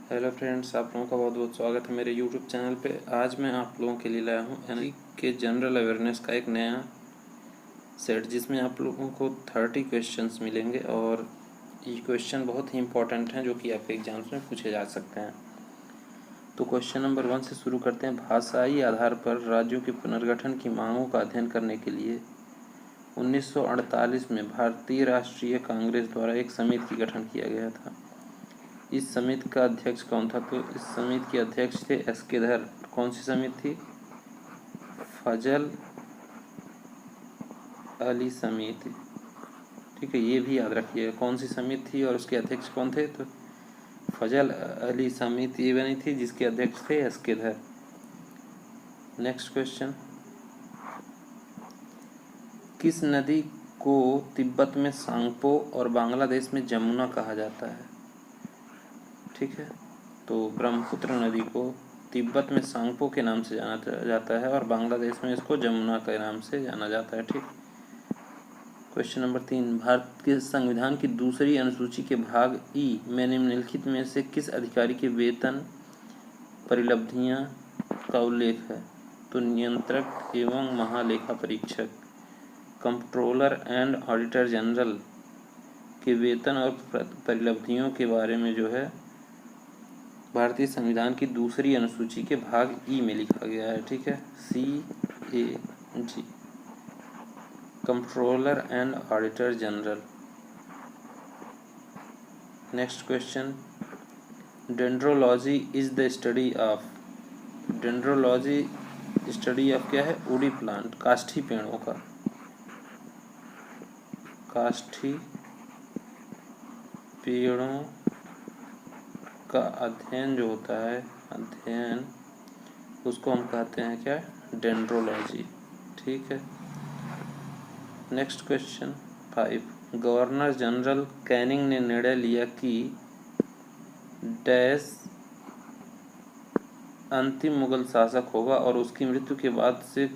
Hello friends, आप लोगों का बहुत बहुत स्वागत है मेरे यूट्यूब चैनल पे। आज मैं आप लोगों के लिए लाया हूँ यानी कि जनरल अवेयरनेस का एक नया सेट, जिसमें आप लोगों को 30 क्वेश्चंस मिलेंगे और ये क्वेश्चन बहुत ही इंपॉर्टेंट हैं जो कि आपके एग्जाम्स में पूछे जा सकते हैं। तो क्वेश्चन नंबर 1 से शुरू करते हैं। भाषाई आधार पर राज्यों के पुनर्गठन की मांगों का अध्ययन करने के लिए 1948 में भारतीय राष्ट्रीय कांग्रेस द्वारा एक समिति का गठन किया गया था। इस समिति का अध्यक्ष कौन था? तो इस समिति के अध्यक्ष थे एस.के. धर। कौन सी समिति थी? फजल अली समिति। ठीक है, ये भी याद रखिएगा कौन सी समिति थी और उसके अध्यक्ष कौन थे। तो फजल अली समिति ये बनी थी जिसके अध्यक्ष थे एस.के. धर। नेक्स्ट क्वेश्चन, किस नदी को तिब्बत में सांगपो और बांग्लादेश में जमुना कहा जाता है? ठीक है, तो ब्रह्मपुत्र नदी को तिब्बत में सांगपो के नाम से जाना जाता है और बांग्लादेश में इसको जमुना के नाम से जाना जाता है। ठीक। क्वेश्चन नंबर 3, भारत के संविधान की दूसरी अनुसूची के भाग ई में निम्नलिखित में से किस अधिकारी के वेतन परिलब्धियां का उल्लेख है? तो नियंत्रक एवं महालेखा परीक्षक, कंट्रोलर एंड ऑडिटर जनरल के वेतन और परिलब्धियों के बारे में जो है भारतीय संविधान की दूसरी अनुसूची के भाग ई में लिखा गया है। ठीक है, CAG, controller and auditor general. Next question, dendrology is the study of. Dendrology study of क्या है? वुडी प्लांट, काष्ठी पेड़ों का। काष्ठी पेड़ों का अध्ययन जो होता है, अध्ययन, उसको हम कहते हैं क्या? डेंड्रोलॉजी। ठीक है। Next question 5, governor general Canning ने निर्णय लिया कि डैश अंतिम मुगल शासक होगा और उसकी मृत्यु के बाद से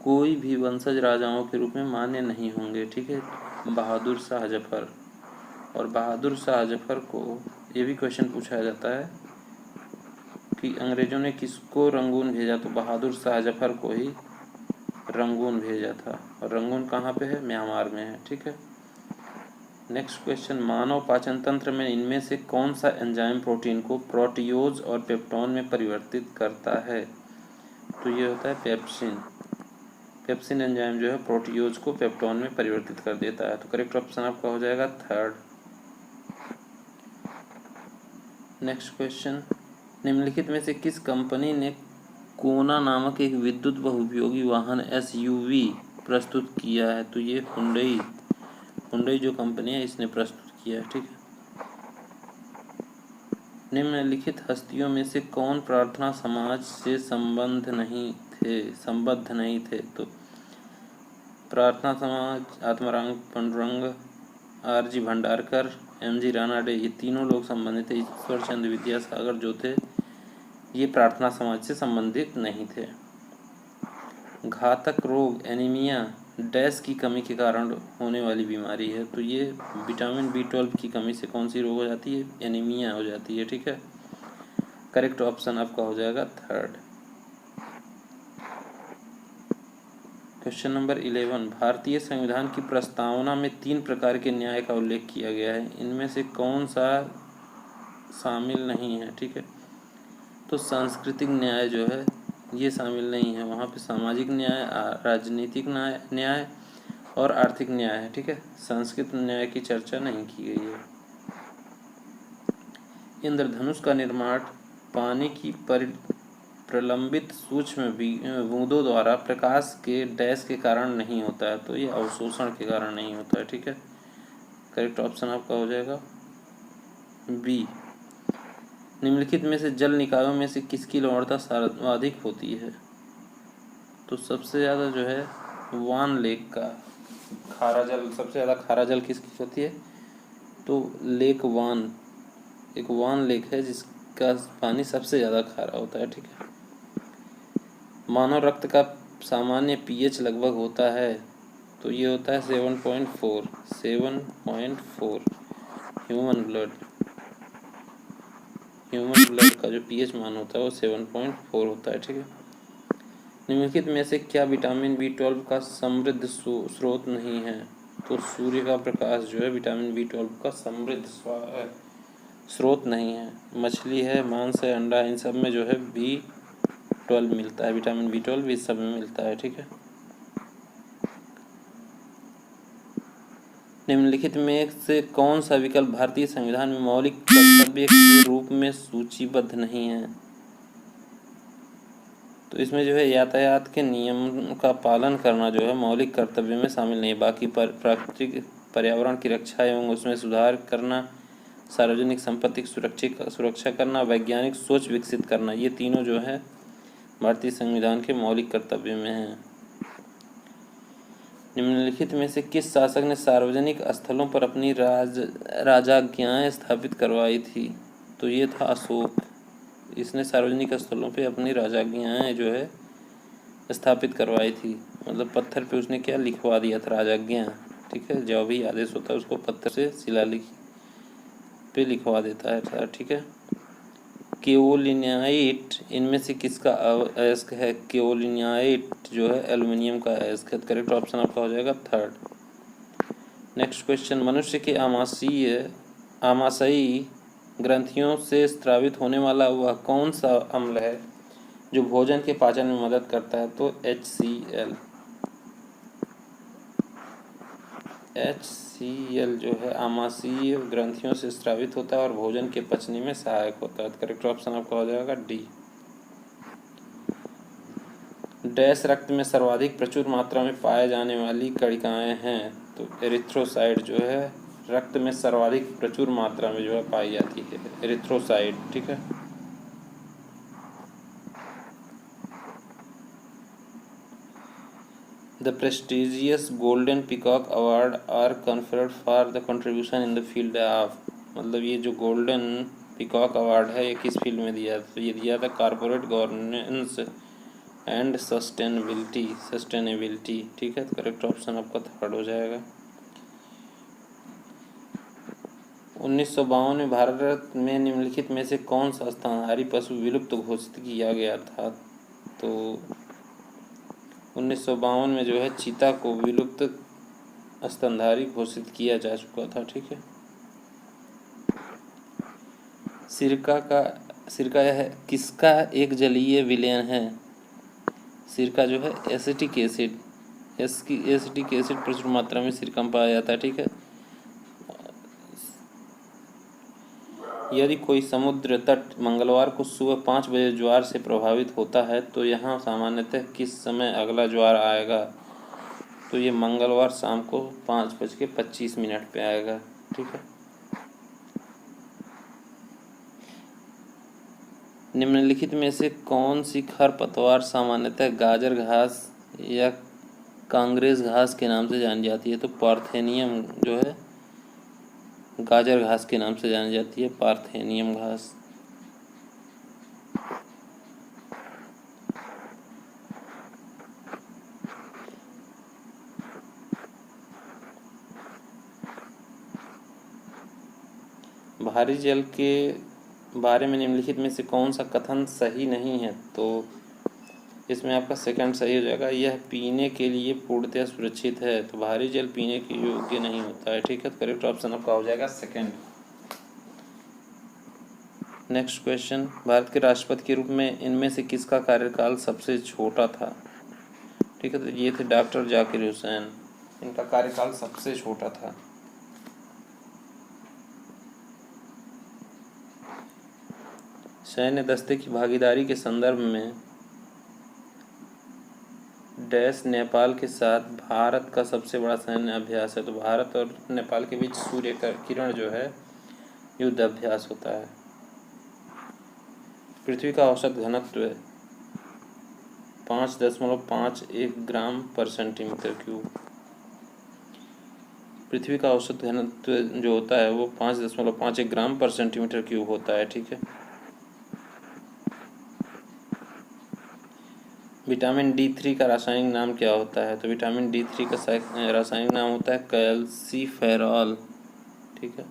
कोई भी वंशज राजाओं के रूप में मान्य नहीं होंगे। ठीक है, बहादुर शाह जफर। और बहादुर शाह जफर को ये भी क्वेश्चन पूछा जाता है कि अंग्रेजों ने किसको रंगून भेजा? तो बहादुर शाह जफर को ही रंगून भेजा था। और रंगून कहाँ पे है? म्यांमार में है। ठीक है। नेक्स्ट क्वेश्चन, मानव पाचन तंत्र में इनमें से कौन सा एंजाइम प्रोटीन को प्रोटियोज और पेप्टोन में परिवर्तित करता है? तो ये होता है पेप्सिन। पेप्सिन एंजाइम जो है प्रोटियोज को पेप्टोन में परिवर्तित कर देता है। तो करेक्ट ऑप्शन आपका हो जाएगा 3rd। नेक्स्ट क्वेश्चन, निम्नलिखित में से किस कंपनी ने कोना नामक एक विद्युत बहुउपयोगी वाहन SUV प्रस्तुत किया है? तो ये हुंडई जो कंपनी है इसने प्रस्तुत किया है। ठीक है। निम्नलिखित हस्तियों में से कौन प्रार्थना समाज से संबद्ध नहीं थे? तो प्रार्थना समाज, आत्माराम पांडुरंग, R.G. भंडारकर, M.G. रानाडे, ये तीनों लोग संबंधित थे। ईश्वर चंद्र विद्यासागर जो थे ये प्रार्थना समाज से संबंधित नहीं थे। घातक रोग एनीमिया डैश की कमी के कारण होने वाली बीमारी है। तो ये विटामिन B12 की कमी से कौन सी रोग हो जाती है? एनीमिया हो जाती है। ठीक है, करेक्ट ऑप्शन आपका हो जाएगा 3rd। क्वेश्चन नंबर 11, भारतीय संविधान की प्रस्तावना में 3 प्रकार के न्याय का उल्लेख किया गया है, इनमें से कौन सा शामिल नहीं है? ठीक है, तो सांस्कृतिक न्याय जो है ये शामिल नहीं है, वहाँ पे सामाजिक न्याय, राजनीतिक न्याय और आर्थिक न्याय है। ठीक है, सांस्कृतिक न्याय की चर्चा नहीं की गई है। इंद्रधनुष का निर्माण पानी की प्रलंबित सूक्ष्म बूंदों द्वारा प्रकाश के डैश के कारण नहीं होता है। तो ये अवशोषण के कारण नहीं होता है। ठीक है, करेक्ट ऑप्शन आपका हो जाएगा B। निम्नलिखित में से जल निकायों में से किसकी लवणता सर्वाधिक होती है? तो सबसे ज़्यादा जो है वान लेक का खारा जल, सबसे ज़्यादा खारा जल किसकी होती है? तो लेक वान, एक वान लेक है जिसका पानी सबसे ज़्यादा खारा होता है। ठीक है, मानव रक्त का सामान्य pH लगभग होता है, तो ये होता है 7.4 ह्यूमन ब्लड। ह्यूमन ब्लड का जो pH मान होता है वो 7.4 होता है। ठीक है, निम्नलिखित में से क्या विटामिन B12 का समृद्ध स्रोत नहीं है? तो सूर्य का प्रकाश जो है विटामिन B12 का समृद्ध स्रोत नहीं है। मछली है, मांस है, अंडा, इन सब में जो है B12 मिलता है, विटामिन B12 इस सब में मिलता है। ठीक है, निम्नलिखित में से कौन सा विकल्प भारतीय संविधान में मौलिक कर्तव्य के रूप में सूचीबद्ध नहीं है? तो इसमें जो है यातायात के नियम का पालन करना जो है मौलिक कर्तव्य में शामिल नहीं है। बाकी प्राकृतिक पर्यावरण की रक्षा एवं उसमें सुधार करना, सार्वजनिक संपत्ति की सुरक्षा करना, वैज्ञानिक सोच विकसित करना, ये तीनों जो है भारतीय संविधान के मौलिक कर्तव्य में हैं। निम्नलिखित में से किस शासक ने सार्वजनिक स्थलों पर अपनी राजाज्ञाएं स्थापित करवाई थी? तो ये था अशोक। इसने सार्वजनिक स्थलों पे अपनी राजाज्ञाएं जो है स्थापित करवाई थी, मतलब पत्थर पे उसने क्या लिखवा दिया था, राजाज्ञा। ठीक है, जो भी आदेश होता है उसको पत्थर से शिलालेख पे लिखवा देता है। ठीक है, केओलिनाइट इनमें से किसका अयस्क है? केओलिनाइट जो है एल्युमिनियम का अयस्क है। करेक्ट ऑप्शन आपका हो जाएगा थर्ड। नेक्स्ट क्वेश्चन, मनुष्य के आमाशयी ग्रंथियों से स्रावित होने वाला वह कौन सा अम्ल है जो भोजन के पाचन में मदद करता है? तो HCl। HCl जो है आमाशयी ग्रंथियों से स्रावित होता है और भोजन के पचने में सहायक होता है। करेक्ट ऑप्शन आपका हो जाएगा डी। डैश रक्त में सर्वाधिक प्रचुर मात्रा में पाए जाने वाली कणिकाएं हैं? तो एरिथ्रोसाइट जो है रक्त में सर्वाधिक प्रचुर मात्रा में जो है पाई जाती है, एरिथ्रोसाइट। ठीक है, The prestigious Golden Peacock Award are conferred for the contribution in the field of, मतलब ये जो गोल्डन पिकॉक अवार्ड है ये किस फील्ड में दिया? तो ये दिया था कॉर्पोरेट गवर्नेंस एंड सस्टेनेबिलिटी। ठीक है, तो करेक्ट ऑप्शन आपका थर्ड हो जाएगा। 1952 में भारत में निम्नलिखित में से कौन सा स्तनधारी पशु विलुप्त घोषित किया गया था? तो 1952 में जो है चीता को विलुप्त स्तनधारी घोषित किया जा चुका था। ठीक है, सिरका यह किसका एक जलीय विलयन है? सिरका जो है एसिटिक एसिड प्रचुर मात्रा में सिरका में पाया जाता है। ठीक है, यदि कोई समुद्र तट मंगलवार को सुबह 5 बजे ज्वार से प्रभावित होता है तो यहाँ सामान्यतः किस समय अगला ज्वार आएगा? तो ये मंगलवार शाम को 5:25 पे आएगा। ठीक है, निम्नलिखित में से कौन सी खरपतवार सामान्यतः गाजर घास या कांग्रेस घास के नाम से जानी जाती है? तो पार्थेनियम जो है गाजर घास के नाम से जानी जाती है, पार्थेनियम घास। भारी जल के बारे में निम्नलिखित में से कौन सा कथन सही नहीं है? तो इसमें आपका सेकंड सही हो जाएगा, यह पीने के लिए पूर्णतः सुरक्षित है। तो भारी जल पीने के योग्य नहीं होता है। ठीक है, तो करेक्ट ऑप्शन आपका हो जाएगा सेकंड। नेक्स्ट क्वेश्चन, भारत के राष्ट्रपति के रूप में इनमें से किसका कार्यकाल सबसे छोटा था? ठीक है, तो ये थे डॉक्टर जाकिर हुसैन, इनका कार्यकाल सबसे छोटा था। सैन्य दस्ते की भागीदारी के संदर्भ में डैश नेपाल के साथ भारत का सबसे बड़ा सैन्य अभ्यास है? तो भारत और नेपाल के बीच सूर्य का किरण जो है युद्ध अभ्यास होता है। पृथ्वी का औसत घनत्व 5.51 ग्राम पर सेंटीमीटर क्यूब। पृथ्वी का औसत घनत्व जो होता है वो 5.51 ग्राम पर सेंटीमीटर क्यूब होता है। ठीक है, विटामिन D3 का रासायनिक नाम क्या होता है? तो विटामिन D3 का रासायनिक नाम होता है कैल्सीफेरॉल। ठीक है,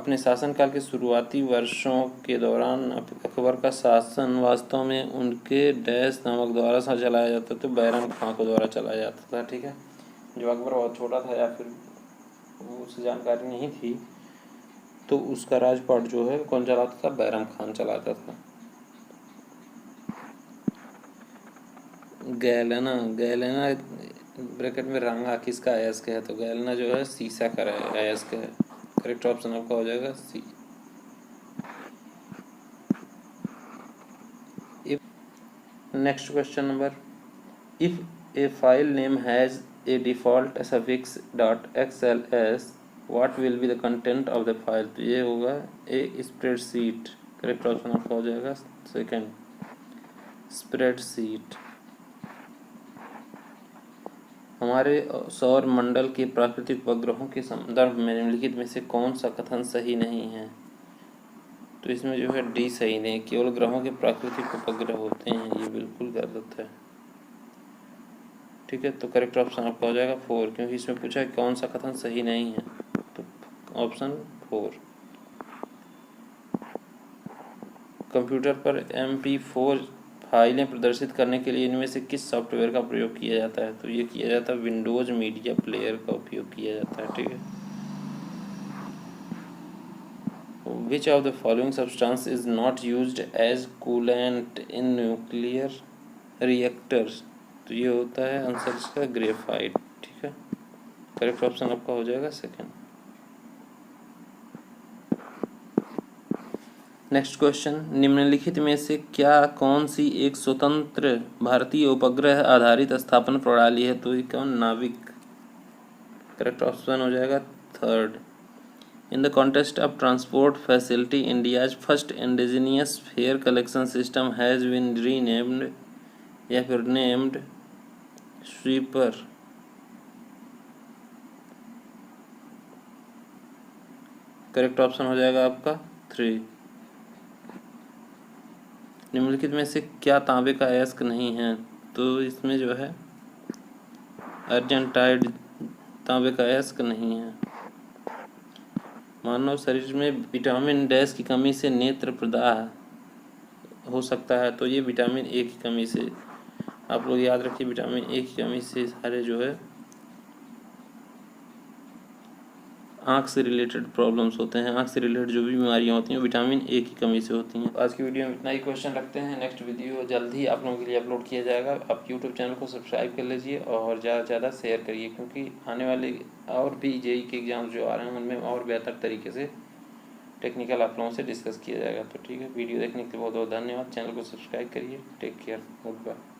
अपने शासनकाल के शुरुआती वर्षों के दौरान अकबर का शासन वास्तव में उनके डैश नामक द्वारा चलाया जाता था, तो बैरम खां को द्वारा चलाया जाता था। ठीक है, जो अकबर बहुत छोटा था या फिर उसे जानकारी नहीं थी, तो उसका राजपाट जो है कौन चलाता था? बैरम खान चलाता था। गैलेना, गैलेना ब्रैकेट में रंगा किसका अयस्क है? तो गैलेना जो है सीसा का अयस्क है। करेक्ट ऑप्शन आपका हो जाएगा C. Next question number, if a file name has a default suffix .xls what will be the content of the file? तो ये होगा ए स्प्रेडशीट। करेक्ट ऑप्शन आपका हो जाएगा सेकंड, स्प्रेडशीट। हमारे सौर मंडल के प्राकृतिक उपग्रहों के संदर्भ में निम्नलिखित में से कौन सा कथन सही नहीं है? तो इसमें जो है डी सही नहीं, केवल ग्रहों के प्राकृतिक उपग्रह होते हैं, ये बिल्कुल गलत है। ठीक है, तो करेक्ट ऑप्शन आपका हो जाएगा 4, क्योंकि इसमें पूछा है कौन सा कथन सही नहीं है, तो ऑप्शन 4। कंप्यूटर पर MP4 फाइलें प्रदर्शित करने के लिए इनमें से किस सॉफ्टवेयर का प्रयोग किया जाता है? तो ये किया जाता है विंडोज मीडिया प्लेयर का उपयोग किया जाता है। ठीक है, which of the following substance is not used as coolant in nuclear reactors? तो ये होता है आंसर इसका ग्रेफाइट। ठीक है, करेक्ट ऑप्शन आपका हो जाएगा सेकंड। नेक्स्ट क्वेश्चन, निम्नलिखित में से क्या कौन सी एक स्वतंत्र भारतीय उपग्रह आधारित स्थापना प्रणाली है? तो ये कौन? नाविक। करेक्ट ऑप्शन हो जाएगा third. In the contest of transport facility India's first indigenous fare collection system has been renamed या फिर नेम्ड स्वीपर। करेक्ट ऑप्शन हो जाएगा आपका 3। निम्नलिखित में से क्या तांबे का अयस्क नहीं है? तो इसमें जो है अर्जेंटाइड तांबे का अयस्क नहीं है। मानव शरीर में विटामिन डैश की कमी से नेत्र प्रदाह हो सकता है, तो ये विटामिन ए की कमी से, आप लोग याद रखिए, विटामिन ए की कमी से सारे जो है आँख से रिलेटेड प्रॉब्लम्स होते हैं, आँख से रिलेटेड जो भी बीमारियाँ होती हैं विटामिन ए की कमी से होती हैं। आज की वीडियो में इतना ही क्वेश्चन रखते हैं, नेक्स्ट वीडियो जल्द ही आप लोगों के लिए अपलोड किया जाएगा। आप यूट्यूब चैनल को सब्सक्राइब कर लीजिए और ज़्यादा से ज़्यादा शेयर करिए, क्योंकि आने वाले और भी जेई के एग्ज़ाम्स जो आ रहे हैं उनमें और बेहतर तरीके से टेक्निकल आप लोगों से डिस्कस किया जाएगा। तो ठीक है, वीडियो देखने के लिए बहुत बहुत धन्यवाद। चैनल को सब्सक्राइब करिए। Take care, good bye.